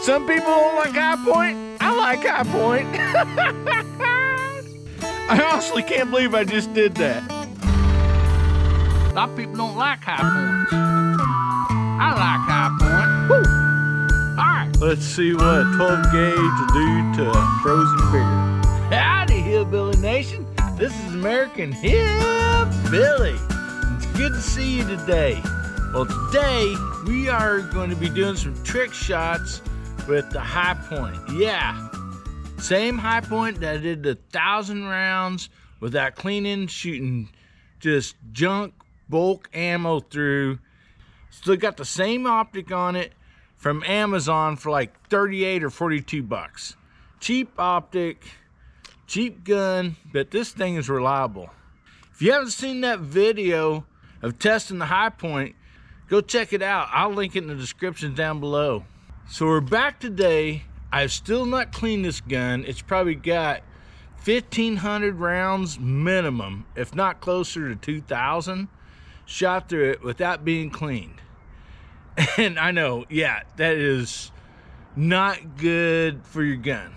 Some people don't like High Point. I like High Point. I honestly can't believe I just did that. A lot of people don't like High Points. I like High Point. Woo! All right. Let's see what a 12 gauge will do to a frozen beer. Howdy, Hillbilly Nation. This is American Hillbilly. It's good to see you today. Well, today we are going to be doing some trick shots with the High Point. Yeah, same High Point that I did the 1,000 rounds without cleaning, shooting just junk bulk ammo through. Still got the same optic on it from Amazon for like 38 or 42 bucks. Cheap optic, cheap gun, but this thing is reliable. If you haven't seen that video of testing the High Point, go check it out. I'll link it in the description down below. So we're back today. I've still not cleaned this gun. It's probably got 1,500 rounds minimum, if not closer to 2,000, shot through it without being cleaned. And I know, yeah, that is not good for your gun.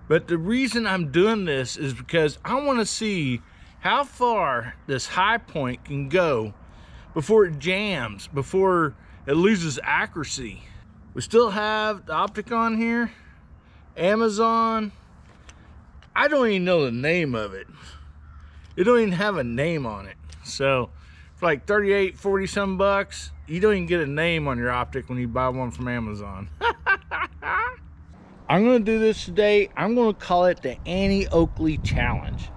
But the reason I'm doing this is because I want to see how far this High Point can go before it jams, before it loses accuracy. We still have the optic on here, Amazon. I don't even know the name of it. It don't even have a name on it. So for like 38, 40 some bucks, you don't even get a name on your optic when you buy one from Amazon. I'm gonna do this today. I'm gonna call it the Annie Oakley Challenge.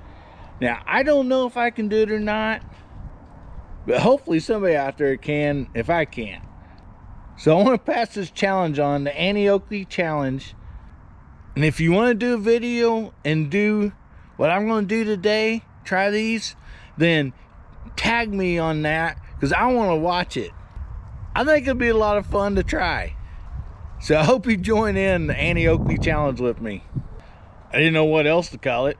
Now, I don't know if I can do it or not, but hopefully somebody out there can if I can't. So I want to pass this challenge on, the Annie Oakley Challenge. And if you want to do a video and do what I'm going to do today, try these, then tag me on that because I want to watch it. I think it'll be a lot of fun to try. So I hope you join in the Annie Oakley Challenge with me. I didn't know what else to call it.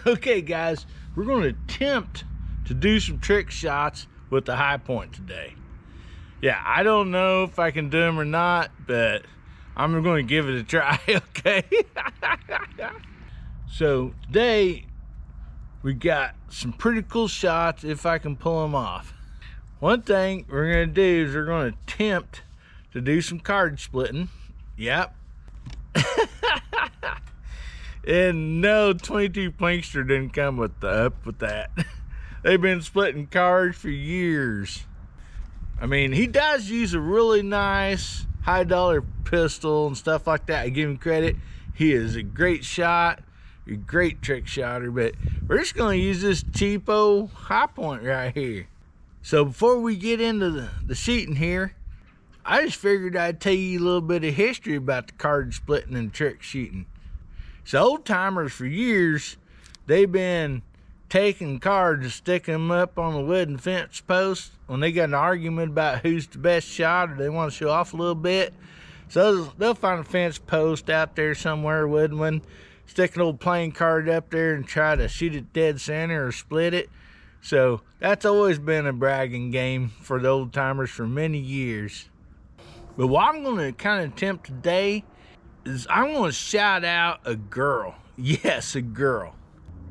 Okay, guys, we're going to attempt to do some trick shots with the High Point today. Yeah, I don't know if I can do them or not, but I'm going to give it a try, okay? So today we got some pretty cool shots if I can pull them off. One thing we're going to do is we're going to attempt to do some card splitting. Yep. And no, 22 Plankster didn't come up with that. They've been splitting cards for years. I mean, he does use a really nice high dollar pistol and stuff like that. I give him credit. He is a great shot, a great trick shotter, but we're just going to use this cheapo High Point right here. So before we get into the shooting here, I just figured I'd tell you a little bit of history about the card splitting and trick shooting. So old timers for years, they've been taking cards and sticking them up on the wooden fence post when they got an argument about who's the best shot or they want to show off a little bit. So they'll find a fence post out there somewhere, a wooden one, stick an old playing card up there and try to shoot it dead center or split it. So that's always been a bragging game for the old timers for many years. But what I'm going to kind of attempt today is I'm going to shout out a girl. Yes, a girl.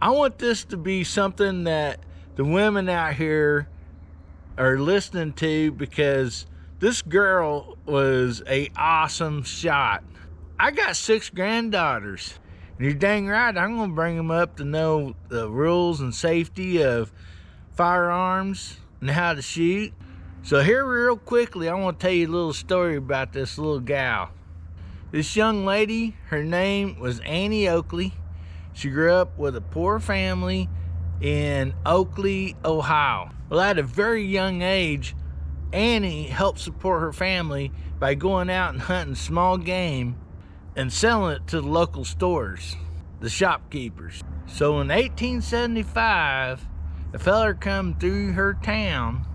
I want this to be something that the women out here are listening to because this girl was an awesome shot. I got 6 granddaughters. And you're dang right, I'm going to bring them up to know the rules and safety of firearms and how to shoot. So here real quickly, I want to tell you a little story about this little gal. This young lady, her name was Annie Oakley. She grew up with a poor family in Oakley, Ohio. Well, at a very young age, Annie helped support her family by going out and hunting small game and selling it to the local stores, the shopkeepers. So in 1875, a feller come through her town.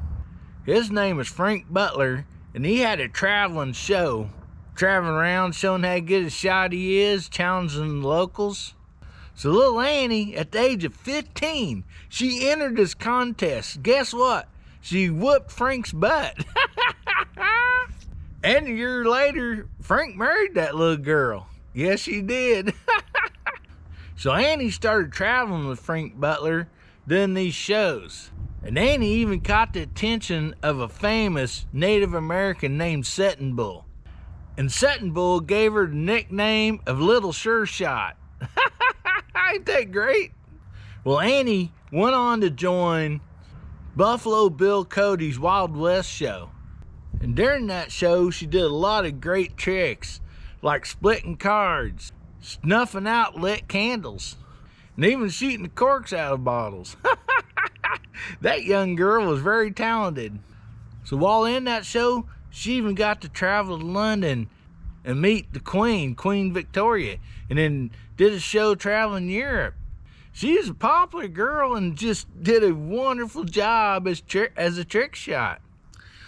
His name was Frank Butler, and he had a traveling show, traveling around showing how good a shot he is, challenging the locals. So little Annie, at the age of 15, she entered this contest. Guess what? She whooped Frank's butt. And a year later, Frank married that little girl. Yes, he did. So Annie started traveling with Frank Butler doing these shows. And Annie even caught the attention of a famous Native American named Sitting Bull. And Sitting Bull gave her the nickname of Little Sure Shot. Ain't that great? Well, Annie went on to join Buffalo Bill Cody's Wild West show. And during that show, she did a lot of great tricks, like splitting cards, snuffing out lit candles, and even shooting the corks out of bottles. That young girl was very talented. So while in that show, she even got to travel to London and meet the Queen Victoria, and then did a show traveling Europe. She was a popular girl and just did a wonderful job as a trick shot.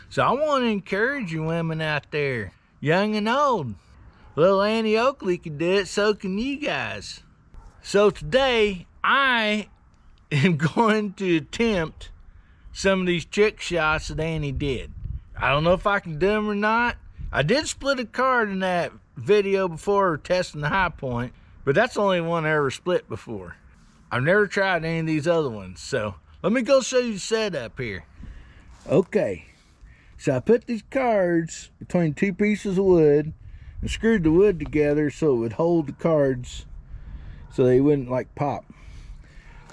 So I want to encourage you women out there, young and old. Little Annie Oakley could do it, so can you guys. So today, I am going to attempt some of these trick shots that Annie did. I don't know if I can do them or not. I did split a card in that video before testing the high point, but that's the only one I ever split before. I've never tried any of these other ones, so let me go show you the setup here. Okay, so I put these cards between two pieces of wood and screwed the wood together so it would hold the cards so they wouldn't like pop.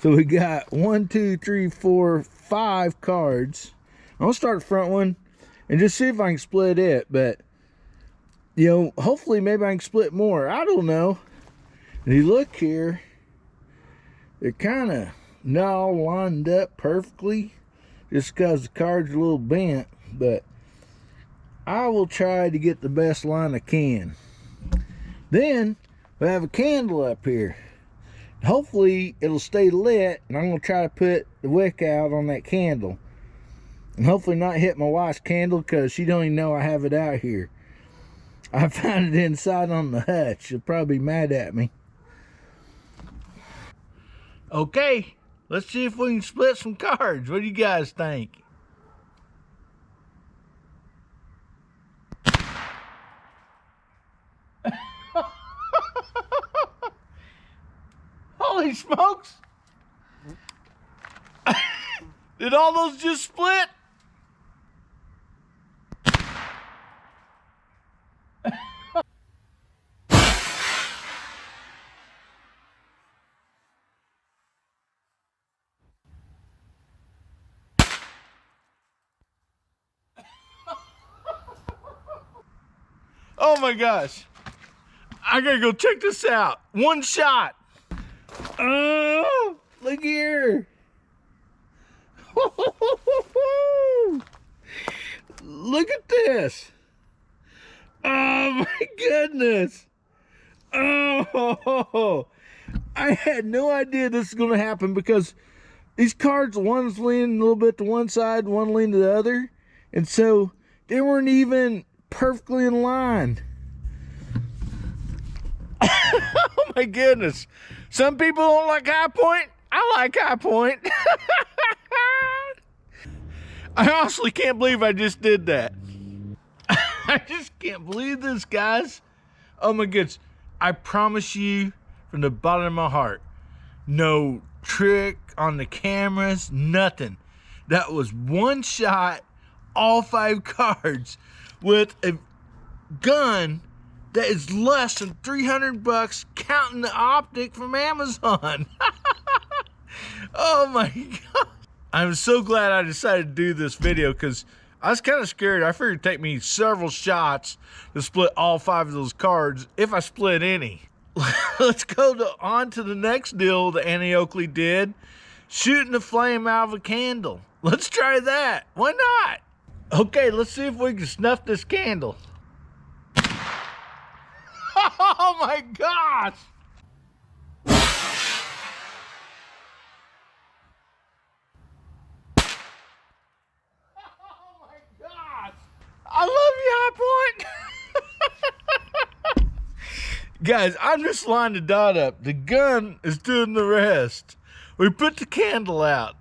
So we got 1, 2, 3, 4, 5 cards. I'm gonna start the front one and just see if I can split it, but you know, hopefully maybe I can split more. I don't know. And you look here, they're kind of not all lined up perfectly just because the card's a little bent, but I will try to get the best line I can. Then we have a candle up here. Hopefully it'll stay lit, and I'm going to try to put the wick out on that candle. And hopefully not hit my wife's candle because she don't even know I have it out here. I found it inside on the hutch. She'll probably be mad at me. Okay, let's see if we can split some cards. What do you guys think? Holy smokes! Did all those just split? Oh my gosh. I gotta go check this out. One shot. Oh, look here. Look at this. Oh my goodness. Oh, I had no idea this was going to happen because these cards, one's leaning a little bit to one side, one leaning to the other. And so they weren't even perfectly in line. Oh my goodness. Some people don't like high point. I like high point. I honestly can't believe I just did that. I just can't believe this, guys. Oh my goodness. I promise you from the bottom of my heart, no trick on the cameras, nothing. That was one shot, all 5 cards with a gun that is less than $300 counting the optic from Amazon. Oh my God. I'm so glad I decided to do this video because I was kind of scared. I figured it'd take me several shots to split all 5 of those cards, if I split any. Let's go on to the next deal that Annie Oakley did. Shooting the flame out of a candle. Let's try that. Why not? Okay, let's see if we can snuff this candle. Oh my gosh! Oh my gosh! I love you, High Point! Guys, I'm just lining the dot up. The gun is doing the rest. We put the candle out.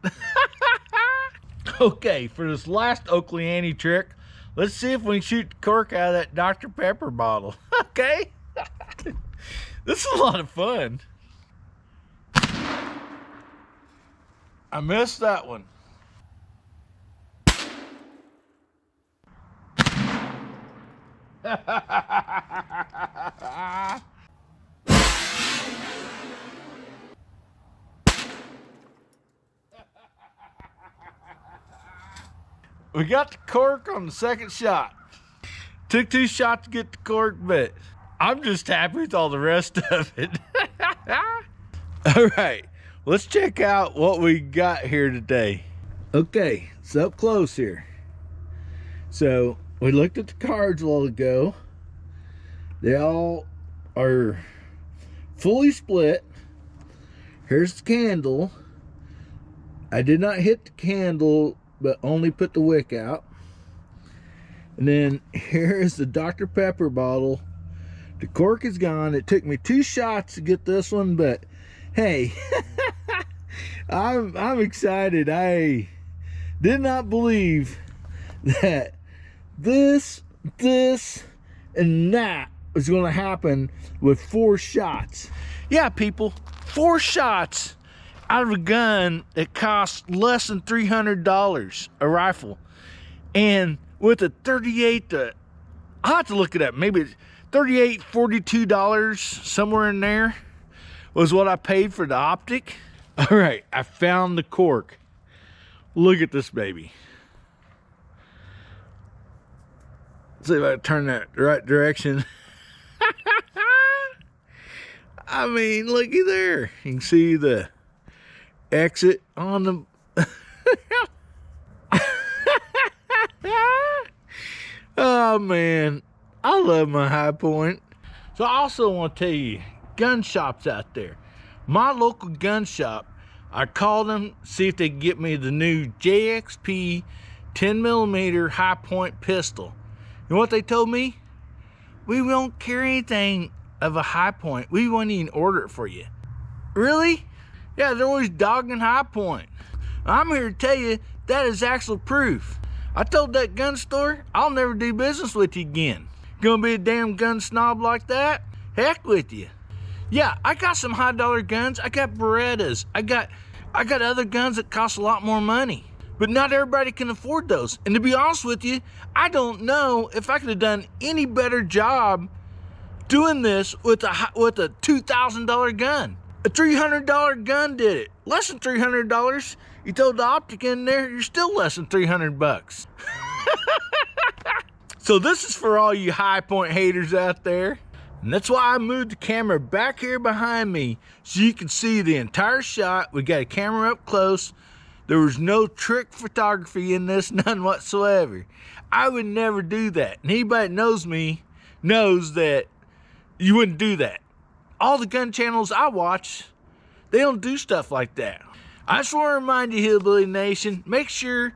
Okay, for this last Oakley Annie trick, Let's see if we can shoot the cork out of that Dr. Pepper bottle. Okay? This is a lot of fun. I missed that one. We got the cork on the second shot. Took 2 shots to get the cork, but I'm just happy with all the rest of it. All right, let's check out what we got here today. Okay, it's up close here. So we looked at the cards a while ago. They all are fully split. Here's the candle. I did not hit the candle, but only put the wick out. And then here's the Dr. Pepper bottle. The cork is gone. It took me 2 shots to get this one, but hey, I'm excited. I did not believe that this, and that was going to happen with 4 shots. Yeah, people, 4 shots out of a gun that costs less than $300 a rifle, and with a 38 to, I'll have to look it up, maybe $38, $42, somewhere in there was what I paid for the optic. All right, I found the cork. Look at this baby. Let's see if I can turn that the right direction. I mean, looky there. You can see the exit on the oh man, I love my high point. So I also want to tell you, gun shops out there, my local gun shop, I called them, see if they can get me the new JXP 10mm high point pistol. You know what they told me? We won't carry anything of a high point. We won't even order it for you. Really? Yeah, they're always dogging high point. I'm here to tell you that is actual proof. I told that gun store, I'll never do business with you again. Gonna be a damn gun snob like that? Heck with you. Yeah, I got some high dollar guns. I got Berettas. I got other guns that cost a lot more money. But not everybody can afford those. And to be honest with you, I don't know if I could have done any better job doing this with a $2,000 gun. A $300 gun did it. Less than $300. You throw the optic in there, you're still less than 300 bucks. So this is for all you high point haters out there. And that's why I moved the camera back here behind me so you can see the entire shot. We got a camera up close. There was no trick photography in this, none whatsoever. I would never do that. And anybody that knows me knows that you wouldn't do that. All the gun channels I watch, they don't do stuff like that. I just want to remind you, Hillbilly Nation, make sure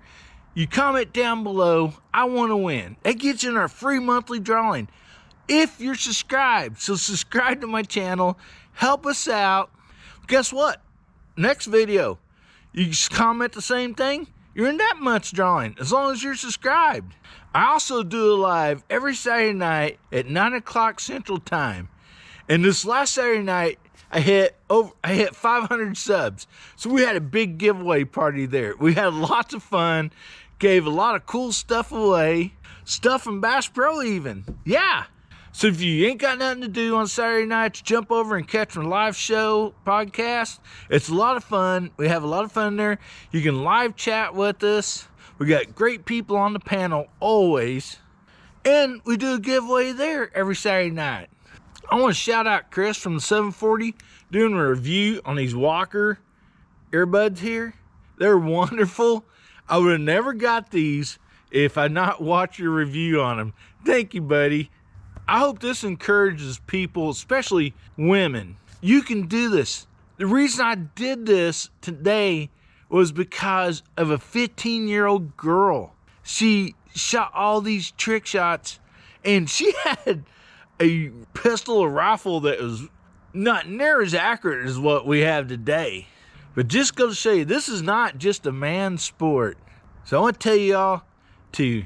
you comment down below, I want to win. That gets you in our free monthly drawing. If you're subscribed, so subscribe to my channel, help us out. Guess what? Next video, you just comment the same thing, you're in that month's drawing, as long as you're subscribed. I also do a live every Saturday night at 9 o'clock Central Time. And this last Saturday night, I hit 500 subs. So we had a big giveaway party there. We had lots of fun, gave a lot of cool stuff away, stuff from Bass Pro even. Yeah. So if you ain't got nothing to do on Saturday nights, jump over and catch my live show podcast. It's a lot of fun. We have a lot of fun there. You can live chat with us. We got great people on the panel always. And we do a giveaway there every Saturday night. I want to shout out Chris from the 740 doing a review on these Walker earbuds here. They're wonderful. I would have never got these if I not watched your review on them. Thank you, buddy. I hope this encourages people, especially women. You can do this. The reason I did this today was because of a 15-year-old girl. She shot all these trick shots, and she had a pistol or rifle that was not near as accurate as what we have today. But just go to show you, this is not just a man's sport. So I want to tell y'all to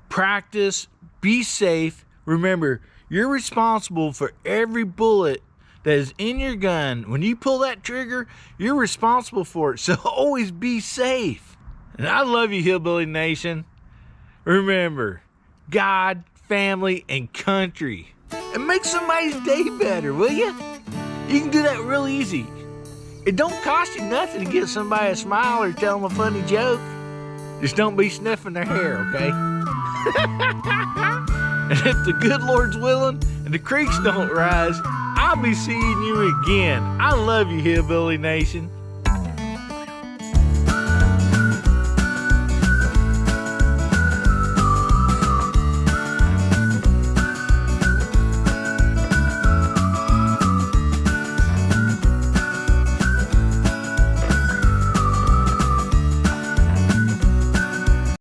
Practice, be safe. Remember, you're responsible for every bullet that is in your gun. When you pull that trigger, you're responsible for it. So always be safe. And I love you, Hillbilly Nation. Remember, God, family, and country. And make somebody's day better, will you? You can do that real easy. It don't cost you nothing to give somebody a smile or tell them a funny joke. Just don't be sniffing their hair, okay? And if the good Lord's willing and the creeks don't rise, I'll be seeing you again. I love you, Hillbilly Nation.